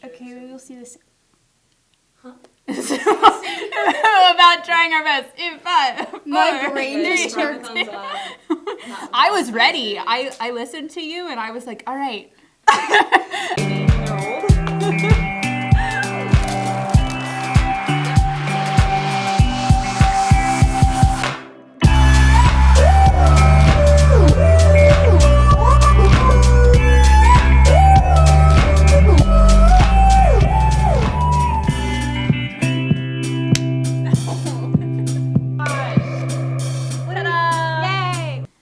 Okay, we will see this. Huh? About trying our best. In 5, My 4, brain 3, just turned. I was ready. I listened to you and I was like, all right. Yay!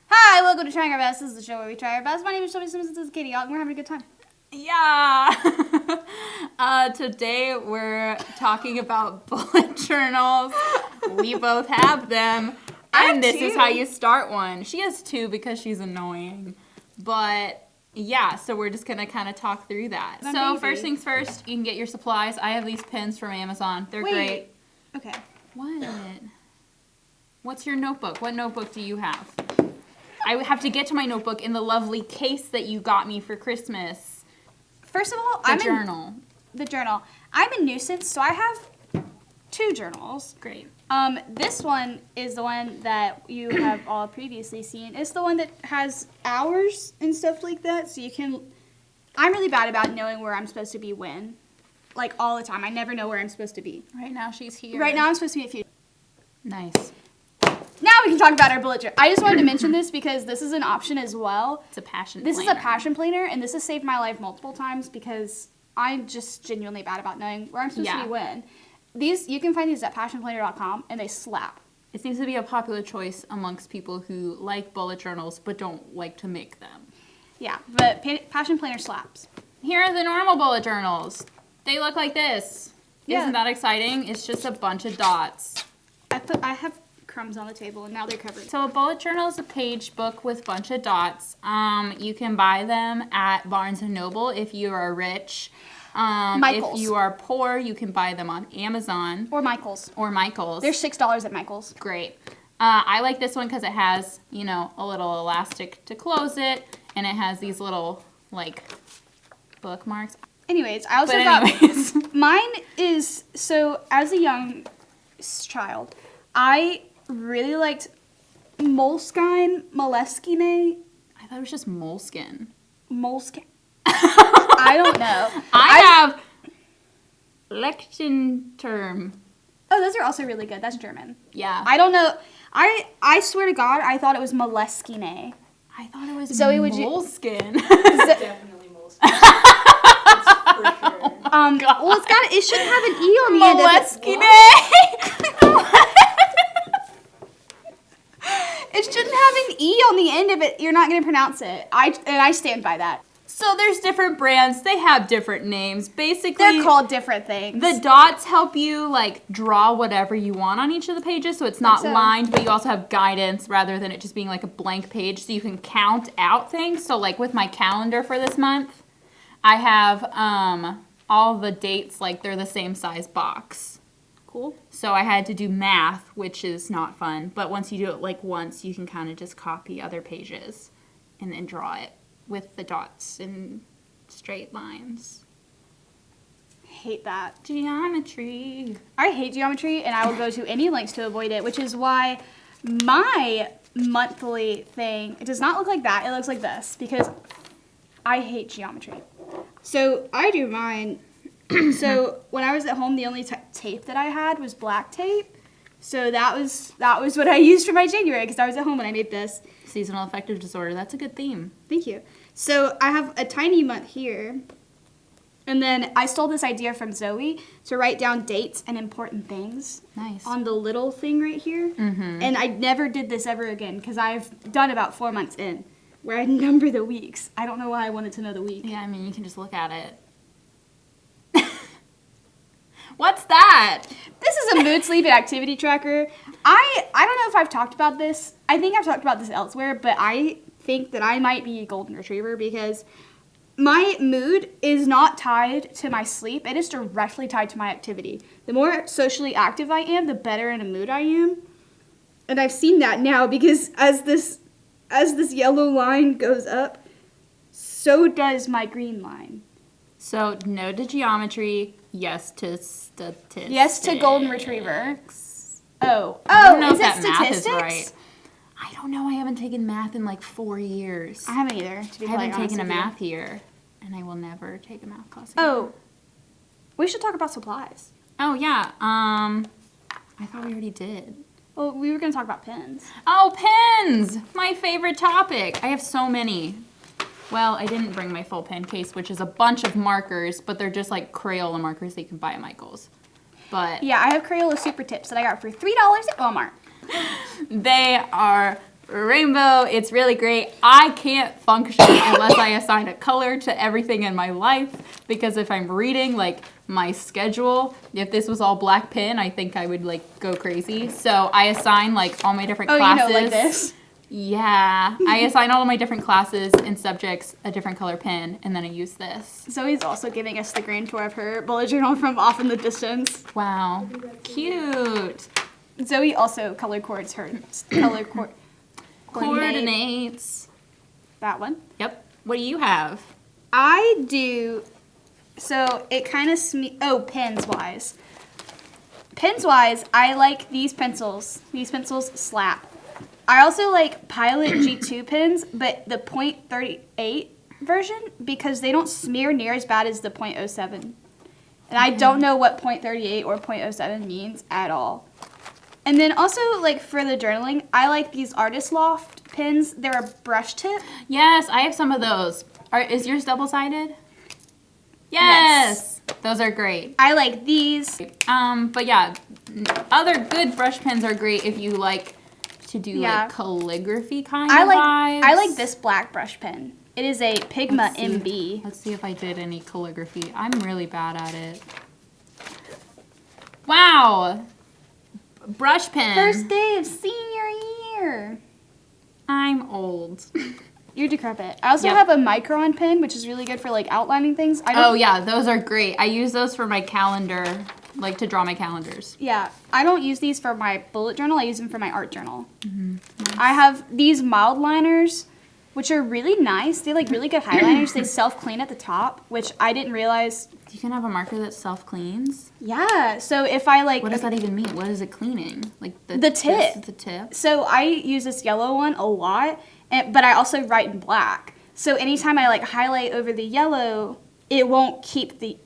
Hi, welcome to Trying Our Best. This is the show where we try our best. My name is Shelby Simpson. This is Katie. We're having a good time. Yeah. Today we're talking about bullet journals. We both have them. And this is how you start one. She has 2 because she's annoying. But yeah, so we're just going to kind of talk through that. So first things first, you can get your supplies. I have these pins from Amazon. They're great. Okay. What? What's your notebook? What notebook do you have? I have to get to my notebook in the lovely case that you got me for Christmas. First of all, The journal. I'm a nuisance, so I have 2 journals. Great. This one is the one that you have all previously seen. It's the one that has hours and stuff like that, so you can... I'm really bad about knowing where I'm supposed to be when. Like, all the time. I never know where I'm supposed to be. Right now she's here. Right now I'm supposed to be at Future. Nice. Now we can talk about our bullet journal. I just wanted to mention this because this is an option as well. It's a passion This planner. is a passion planner, and this has saved my life multiple times because I'm just genuinely bad about knowing where I'm supposed to be when. These, you can find these at passionplanner.com, and they slap. It seems to be a popular choice amongst people who like bullet journals but don't like to make them. Yeah, but passion planner slaps. Here are the normal bullet journals. They look like this. Yeah. Isn't that exciting? It's just a bunch of dots. I have crumbs on the table, and now they're covered. So a bullet journal is a page book with a bunch of dots. You can buy them at Barnes & Noble if you are rich. Michael's. If you are poor, you can buy them on Amazon. Or Michael's. They're $6 at Michael's. Great. I like this one because it has, a little elastic to close it, and it has these little, bookmarks. Anyways, I also got... Mine is... So, as a young child, I really liked Moleskine. I thought it was just moleskin. Moleskine. I don't know. I have Lechtenturm. Oh, those are also really good. That's German. Yeah. I don't know. I swear to God, I thought it was Moleskine. I thought it was Zoe, moleskin. Definitely moleskin. For sure. Well, it shouldn't have an E on the end of it. Moleskine. It shouldn't have an E on the end of it. You're not going to pronounce it. I stand by that. So there's different brands. They have different names. Basically, They're called different things. the dots help you draw whatever you want on each of the pages, so it's not lined, but you also have guidance rather than it just being like a blank page, so you can count out things. So with my calendar for this month, I have all the dates they're the same size box. Cool. So I had to do math, which is not fun, but once you do it once, you can kind of just copy other pages and then draw it with the dots and straight lines. Hate that. Geometry. I hate geometry, and I will go to any lengths to avoid it, which is why my monthly thing, it does not look like that. It looks like this, because I hate geometry. So I do mine. So when I was at home, the only tape that I had was black tape. So that was what I used for my January, because I was at home when I made this. Seasonal affective disorder. That's a good theme. Thank you. So I have a tiny month here. And then I stole this idea from Zoe to write down dates and important things. Nice. On the little thing right here. Mm-hmm. And I never did this ever again because I've done about 4 months in where I number the weeks. I don't know why I wanted to know the week. Yeah, I mean, you can just look at it. What's that? This is a mood, sleep, and activity tracker. I don't know if I've talked about this. I think I've talked about this elsewhere, but I think that I might be a golden retriever because my mood is not tied to my sleep. It is directly tied to my activity. The more socially active I am, the better in a mood I am. And I've seen that now because as this yellow line goes up, so does my green line. So no to geometry, yes to statistics. Yes to golden retriever. Oh, I don't know is if it that math is statistics? right. I don't know. I haven't taken math in like 4 years. I haven't either, to be I quite haven't honest taken a with you. math year, and I will never take a math class again. Oh, we should talk about supplies. Oh yeah. I thought we already did. Well, we were going to talk about pens. Oh, pens! My favorite topic. I have so many. Well, I didn't bring my full pen case, which is a bunch of markers, but they're just like Crayola markers that you can buy at Michael's. But Yeah, I have Crayola Super Tips that I got for $3 at Walmart. they are rainbow. It's really great. I can't function unless I assign a color to everything in my life, because if I'm reading like my schedule, if this was all black pen, I think I would like go crazy. So I assign like all my different classes. like this. Yeah, I assign all of my different classes and subjects a different color pen, and then I use this. Zoe's also giving us the grand tour of her bullet journal from off in the distance. Wow, cute. Zoe also color coordinates her Coordinates. that one. Yep. What do you have? I do. So it kind of pens wise. Pens wise, I like these pencils. These pencils slap. I also like Pilot G2 pens, but the .38 version, because they don't smear near as bad as the .07. And I don't know what .38 or .07 means at all. And then also, like, for the journaling, I like these Artist Loft pens. They're a brush tip. Yes, I have some of those. Is yours double-sided? Yes. Those are great. I like these. But yeah, other good brush pens are great if you like to do like calligraphy kind of vibes. I like this black brush pen. It is a Pigma MB. Let's see if I did any calligraphy. I'm really bad at it. Wow. Brush pen. First day of senior year. I'm old. You're decrepit. I also have a Micron pen, which is really good for like outlining things. Oh yeah, those are great. I use those for my calendar, like to draw my calendars. Yeah, I don't use these for my bullet journal. I use them for my art journal. Nice. I have these mild liners, which are really nice. They like really good highlighters. They self-clean at the top, which I didn't realize. You can have a marker that self-cleans? Yeah, so if I like... What does that even mean? What is it cleaning? Like The tip. The tip? So I use this yellow one a lot, but I also write in black. So anytime I like highlight over the yellow, it won't keep the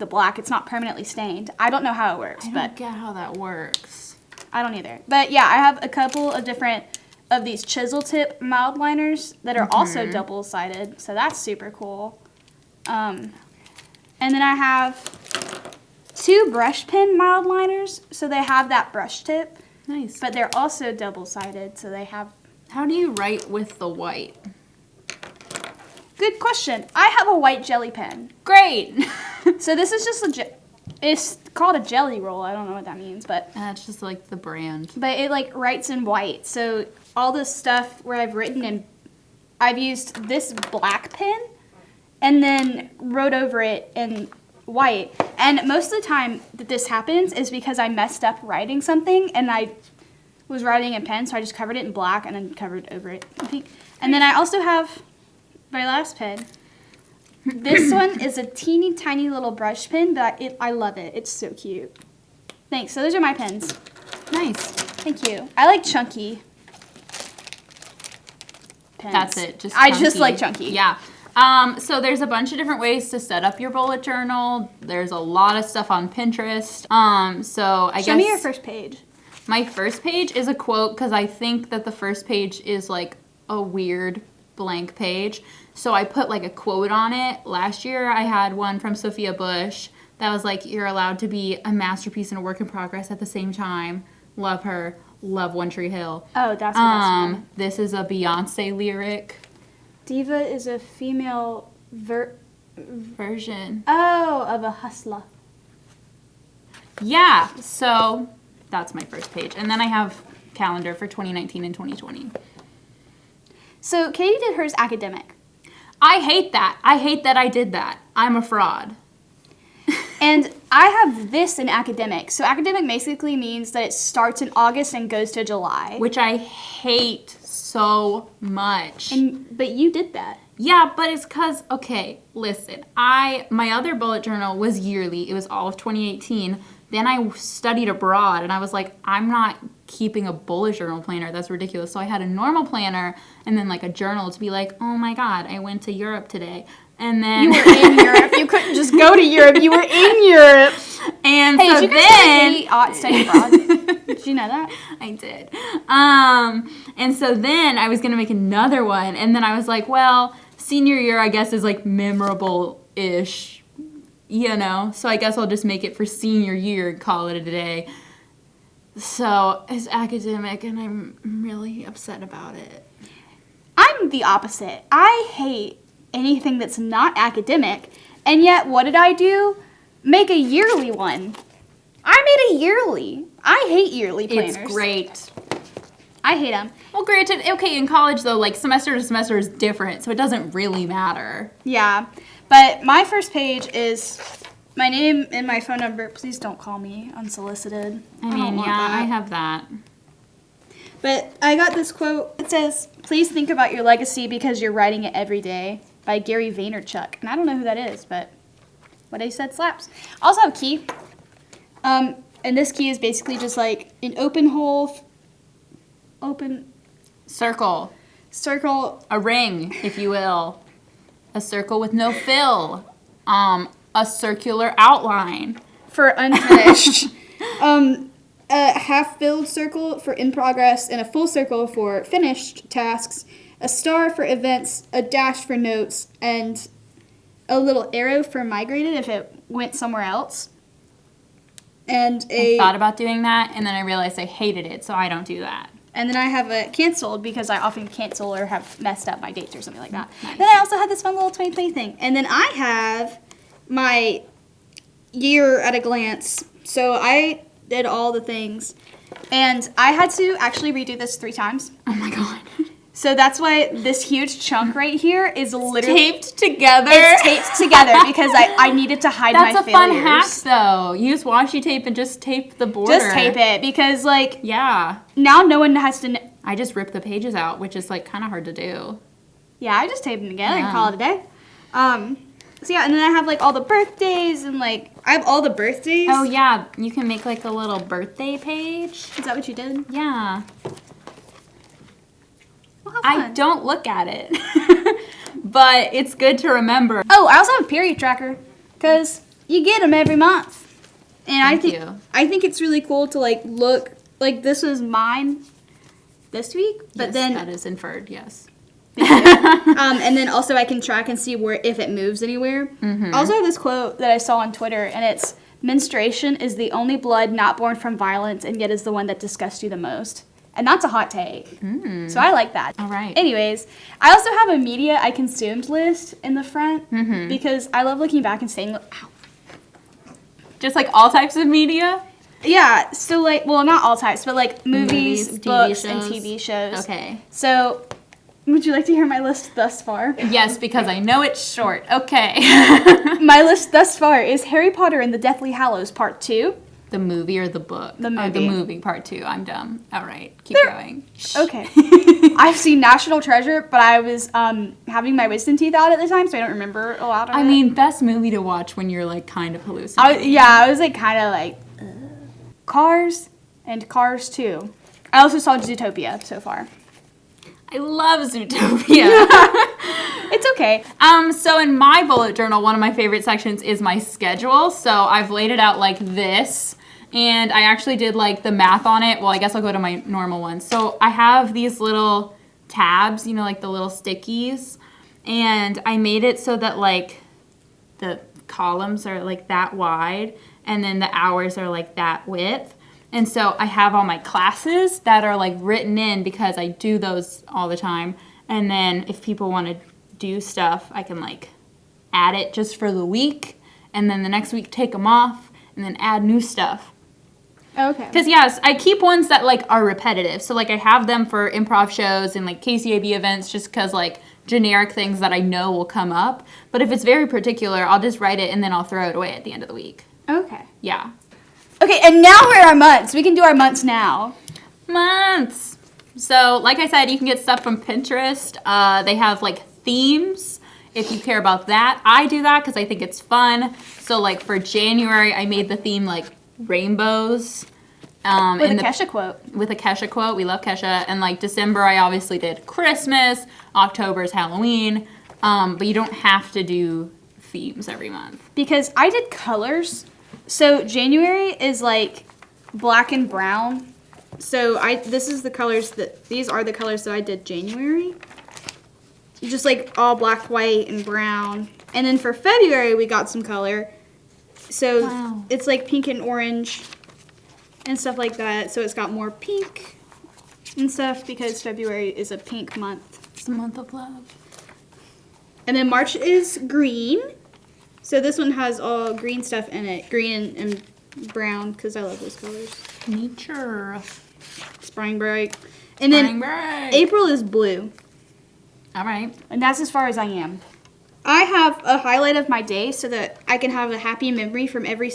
black. It's not permanently stained. I don't know how it works, I don't get how that works. I don't either. But yeah, I have a couple of different of these chisel tip mild liners that are also double-sided. So that's super cool. And then I have 2 brush pen mild liners. So they have that brush tip. Nice. But they're also double-sided. So they have... How do you write with the white? Good question. I have a white jelly pen. Great. So this is just it's called a jelly roll. I don't know what that means, but That's just like the brand. but it like writes in white. So all the stuff where I've written in, I've used this black pen and then wrote over it in white. And most of the time that this happens is because I messed up writing something and I was writing in pen, so I just covered it in black and then covered over it in pink. And then I also have my last pen. This one is a teeny tiny little brush pen, but I love it. It's so cute. Thanks. So those are my pens. Nice. Thank you. I like chunky pens. That's it. I just like chunky. Yeah. So there's a bunch of different ways to set up your bullet journal. There's a lot of stuff on Pinterest. So I guess... Show me your first page. My first page is a quote because I think that the first page is like a weird blank page. So I put like a quote on it. Last year I had one from Sophia Bush that was like, "You're allowed to be a masterpiece and a work in progress at the same time." Love her. Love One Tree Hill. Oh, that's the best one. This is a Beyonce lyric. Diva is a female version. Oh, of a hustler. Yeah, so that's my first page. And then I have calendar for 2019 and 2020. So Katie did hers academic. I hate that. I hate that I did that. I'm a fraud. And I have this in academic. So academic basically means that it starts in August and goes to July. Which I hate so much. But you did that. Yeah, but it's because, okay, listen, my other bullet journal was yearly. It was all of 2018. Then I studied abroad, and I was like, I'm not keeping a bullet journal planner. That's ridiculous. So I had a normal planner and then like a journal to be like, oh my God, I went to Europe today. And then You were in Europe. You couldn't just go to Europe. You were in Europe. And Hey, so did you guys then Katie ought study abroad? Did you know that? I did. And so then I was gonna make another one, and then I was like, well, senior year I guess is like memorable-ish, you know. So I guess I'll just make it for senior year and call it a day. So it's academic, and I'm really upset about it. I'm the opposite. I hate anything that's not academic, and yet what did I do? Make a yearly one. I made a yearly. I hate yearly planners. It's great. I hate them. Well, granted, okay, in college though, like semester to semester is different, so it doesn't really matter. Yeah, but my first page is my name and my phone number. Please don't call me unsolicited. I don't mean, want yeah, that. I have that. But I got this quote. It says, "Please think about your legacy because you're writing it every day," by Gary Vaynerchuk. And I don't know who that is, but what he said slaps. I also have a key. And this key is basically just like an open hole, open Circle. circle. A ring, if you will. A circle with no fill. A circular outline. For unfinished. A half-filled circle for in progress, and a full circle for finished tasks, a star for events, a dash for notes, and a little arrow for migrated if it went somewhere else. And I thought about doing that, and then I realized I hated it, so I don't do that. And then I have a canceled because I often cancel or have messed up my dates or something like that. Nice. Then I also had this fun little 2020 thing. And then I have my year at a glance. So I did all the things. And I had to actually redo this 3 times. Oh my God. So that's why this huge chunk right here is literally Taped together. It's taped together because I needed to hide my That's a failures. fun hack, though. Use washi tape and just tape the border. Just tape it because like Yeah. now no one has to. I just rip the pages out, which is like kind of hard to do. Yeah, I just tape them together and Yeah. call it a day. So yeah, and then I have like all the birthdays and like I have all the birthdays. Oh yeah, you can make like a little birthday page. Is that what you did? Yeah. Well, how I fun. don't look at it, but it's good to remember. Oh, I also have a period tracker because you get them every month, and Thank you. I think it's really cool to like look like this was mine this week, but Yes, then that is inferred. Yes. and then also I can track and see where if it moves anywhere. Mm-hmm. I also have this quote that I saw on Twitter, and it's menstruation is the only blood not born from violence, and yet is the one that disgusts you the most. And that's a hot take. So I like that. All right. Anyways, I also have a media I consumed list in the front because I love looking back and saying, ow. Just like all types of media. Yeah, so like, well, not all types, but like movies, TV books, and shows. TV shows. Okay. So, would you like to hear my list thus far? Yes, because I know it's short. Okay. My list thus far is Harry Potter and the Deathly Hallows Part 2. The movie or the book? The Oh, the movie. movie, part 2. I'm dumb. All right, keep going. Okay. I've seen National Treasure, but I was having my wisdom teeth out at the time, so I don't remember a lot of it. I mean, best movie to watch when you're like kind of hallucinating. I was like kind of like Cars and Cars 2. I also saw Zootopia so far. I love Zootopia. It's okay. So in my bullet journal, one of my favorite sections is my schedule. So I've laid it out like this. And I actually did like the math on it. Well, I guess I'll go to my normal one. So I have these little tabs, you know, like the little stickies. And I made it so that like the columns are like that wide. And then the hours are like that width. And so I have all my classes that are like written in because I do those all the time. And then if people want to do stuff, I can like add it just for the week. And then the next week take them off and then add new stuff. Okay. Because yes, I keep ones that like are repetitive. So like I have them for improv shows and like KCAB events just because like generic things that I know will come up. But if it's very particular, I'll just write it and then I'll throw it away at the end of the week. Okay. Yeah. Okay, and now we're at our months. We can do our months now. Months. So like I said, you can get stuff from Pinterest. They have like themes. If you care about that, I do that because I think it's fun. So like for January, I made the theme like rainbows. With a Kesha quote. With a Kesha quote. We love Kesha. And like December, I obviously did Christmas. October is Halloween. But you don't have to do themes every month. Because I did colors. So January is like black and brown. So these are the colors that I did January. Just like all black, white, and brown. And then for February, we got some color. So It's like pink and orange and stuff like that. So it's got more pink and stuff because February is a pink month. It's the month of love. And then March is green. So this one has all green stuff in it. Green and brown because I love those colors. Nature. Spring break. And then April is blue. All right. And that's as far as I am. I have a highlight of my day so that I can have a happy memory from every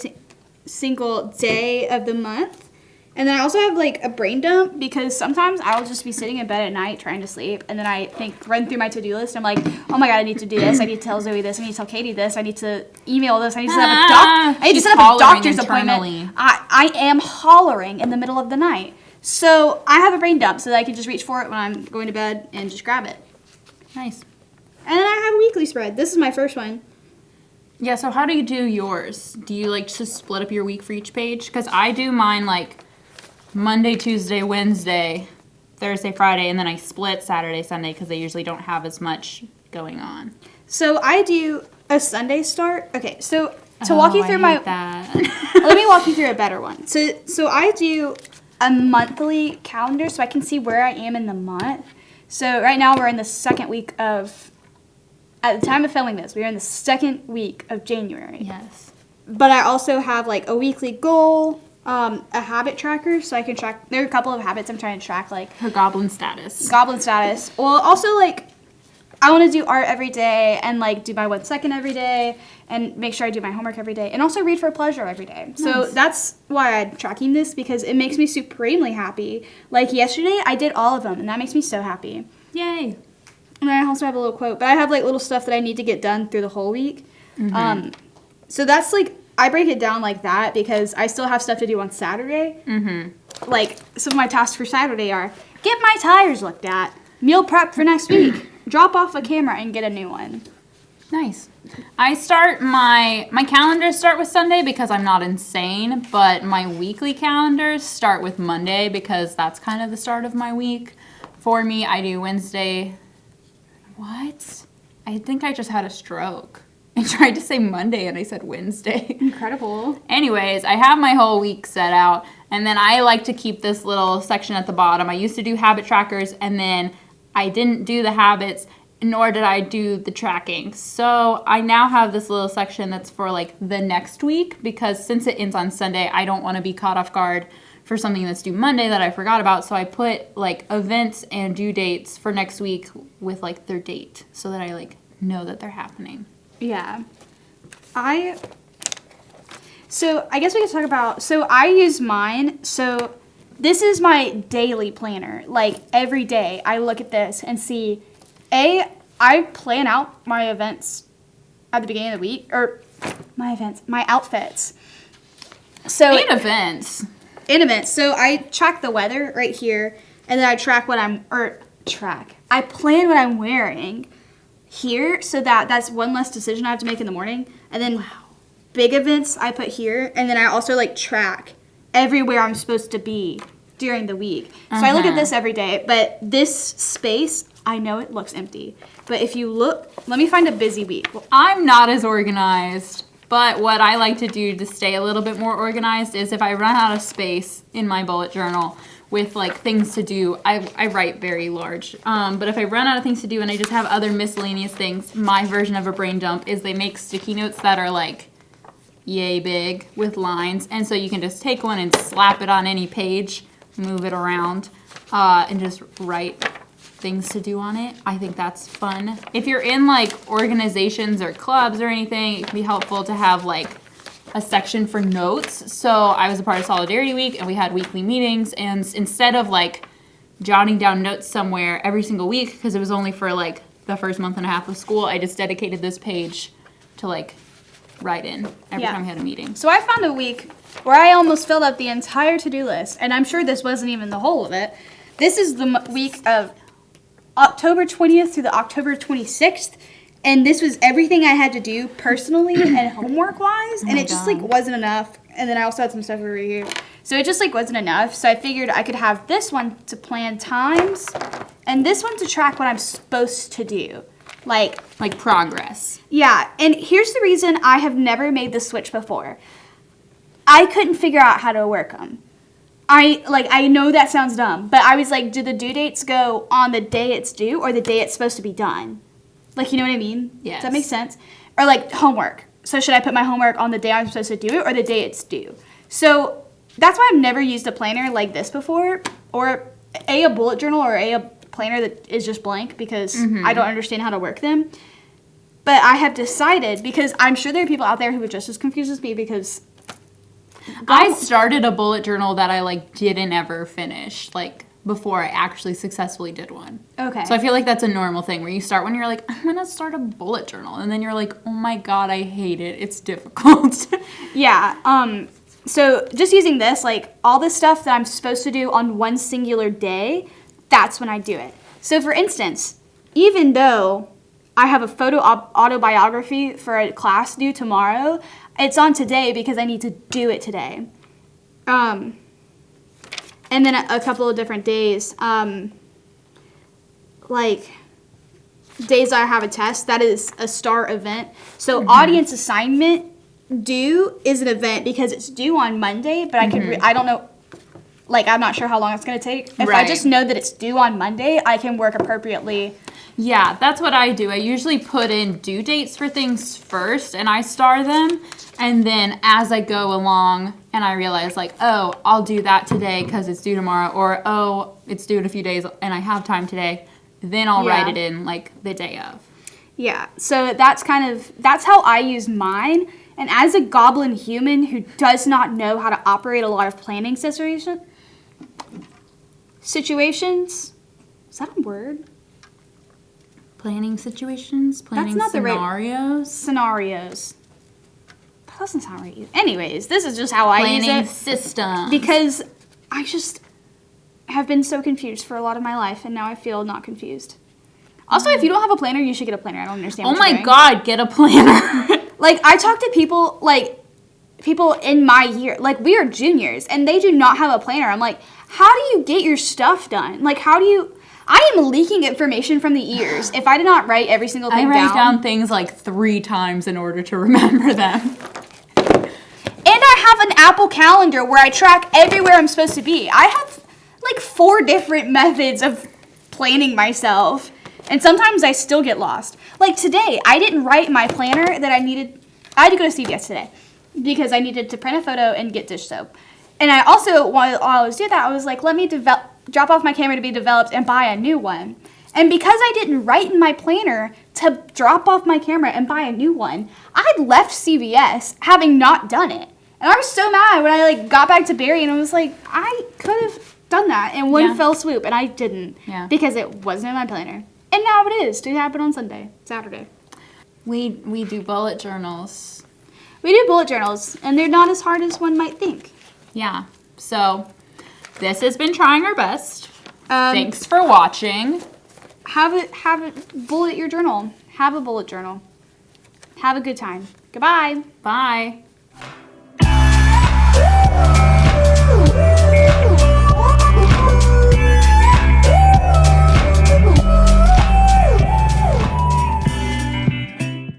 single day of the month. And then I also have like a brain dump because sometimes I'll just be sitting in bed at night trying to sleep. And then I run through my to-do list. And I'm like, oh my God, I need to do this. I need to tell Zoe this. I need to tell Katie this. I need to email this. I need to set up a doctor's appointment. I am hollering in the middle of the night. So I have a brain dump so that I can just reach for it when I'm going to bed and just grab it. Nice. And then I have a weekly spread. This is my first one. Yeah, so how do you do yours? Do you like just split up your week for each page? Because I do mine like Monday, Tuesday, Wednesday, Thursday, Friday, and then I split Saturday, Sunday because they usually don't have as much going on. So I do a Sunday start. Okay, so to walk you through that. Let me walk you through a better one. So I do a monthly calendar so I can see where I am in the month. So right now we're in the second week of, at the time of filming this, we are in the second week of January. Yes. But I also have like a weekly goal, a habit tracker so I can track, there are a couple of habits I'm trying to track, like her goblin status. Well, also like I want to do art every day and like do my 1 second every day and make sure I do my homework every day and also read for pleasure every day. Nice. So that's why I'm tracking this because it makes me supremely happy. Like yesterday I did all of them and that makes me so happy. Yay. And I also have a little quote, but I have like little stuff that I need to get done through the whole week. Mm-hmm. So that's like, I break it down like that because I still have stuff to do on Saturday. Mm-hmm. Like some of my tasks for Saturday are get my tires looked at, meal prep for next week, drop off a camera and get a new one. Nice. I start my calendars start with Sunday because I'm not insane, but my weekly calendars start with Monday because that's kind of the start of my week. For me, I do Wednesday. What? I think I just had a stroke. I tried to say Monday and I said Wednesday. Incredible. Anyways, I have my whole week set out and then I like to keep this little section at the bottom. I used to do habit trackers and then I didn't do the habits nor did I do the tracking. So I now have this little section that's for like the next week because since it ends on Sunday, I don't want to be caught off guard for something that's due Monday that I forgot about. So I put like events and due dates for next week with like their date so that I like know that they're happening. Yeah. So I guess we can talk about, so I use mine. So this is my daily planner. Like every day I look at this and see, I plan out my events at the beginning of the week, or my outfits. So In events. So I track the weather right here, and then I track I plan what I'm wearing here, so that's one less decision I have to make in the morning. And then big events I put here, and then I also like track everywhere I'm supposed to be during the week. So I look at this every day, but this space, I know it looks empty. But if you look, let me find a busy week. I'm not as organized, but what I like to do to stay a little bit more organized is if I run out of space in my bullet journal with like things to do, I write very large. But if I run out of things to do and I just have other miscellaneous things, my version of a brain dump is they make sticky notes that are like yay big with lines. And so you can just take one and slap it on any page, move it around, and just write things to do on it. I think that's fun. If you're in like organizations or clubs or anything, it can be helpful to have like a section for notes. So I was a part of Solidarity Week and we had weekly meetings, and instead of like jotting down notes somewhere every single week because it was only for like the first month and a half of school, I just dedicated this page to like write in every time we had a meeting. So I found a week where I almost filled out the entire to-do list, and I'm sure this wasn't even the whole of it. This is the week of October 20th through the October 26th, and this was everything I had to do personally and homework-wise, and it just like wasn't enough. And then I also had some stuff over here. So it just like wasn't enough. So I figured I could have this one to plan times and this one to track what I'm supposed to do. Like progress. Yeah, and here's the reason I have never made the switch before. I couldn't figure out how to work them. I know that sounds dumb, but I was like, do the due dates go on the day it's due or the day it's supposed to be done? Like, you know what I mean? Yes. Does that make sense? Or like homework. So should I put my homework on the day I'm supposed to do it or the day it's due? So that's why I've never used a planner like this before, or a bullet journal, or a planner that is just blank, because I don't understand how to work them. But I have decided, because I'm sure there are people out there who are just as confused as me, because I started a bullet journal that I like didn't ever finish, like before I actually successfully did one. Okay. So I feel like that's a normal thing where you start when you're like, I'm gonna start a bullet journal, and then you're like, oh my god, I hate it. It's difficult. Yeah. So just using this, like all the stuff that I'm supposed to do on one singular day, that's when I do it. So for instance, even though I have a photo autobiography for a class due tomorrow, it's on today because I need to do it today. And then a couple of different days, like days I have a test, that is a STAR event. So audience assignment due is an event because it's due on Monday, but I don't know, like I'm not sure how long it's going to take. If I just know that it's due on Monday, I can work appropriately. Yeah, that's what I do. I usually put in due dates for things first and I star them. And then as I go along and I realize like, oh, I'll do that today because it's due tomorrow, or oh, it's due in a few days and I have time today, then I'll write it in like the day of. Yeah, so that's how I use mine. And as a goblin human who does not know how to operate a lot of planning situations, is that a word? Planning situations? Planning That's not scenarios? Scenarios. That doesn't sound right. Anyways, this is just how I use it. Planning system. Because I just have been so confused for a lot of my life, and now I feel not confused. Also, if you don't have a planner, you should get a planner. I don't understand what you're doing. God, get a planner. Like, I talk to people, like, people in my year. Like, we are juniors, and they do not have a planner. I'm like, how do you get your stuff done? Like, how do you... I am leaking information from the ears if I did not write every single thing down. I write down things like 3 times in order to remember them. And I have an Apple Calendar where I track everywhere I'm supposed to be. I have like 4 different methods of planning myself. And sometimes I still get lost. Like today, I didn't write my planner that I needed. I had to go to CVS today because I needed to print a photo and get dish soap. And I also, while I was doing that, I was like, let me drop off my camera to be developed and buy a new one. And because I didn't write in my planner to drop off my camera and buy a new one, I had left CVS having not done it. And I was so mad when I like got back to Barry and I was like, I could have done that in one fell swoop, and I didn't because it wasn't in my planner. And now it is to happen on Saturday. We do bullet journals. We do bullet journals, and they're not as hard as one might think. Yeah. So this has been Trying Our Best. Thanks for watching. Have it bullet your journal. Have a bullet journal. Have a good time. Goodbye. Bye.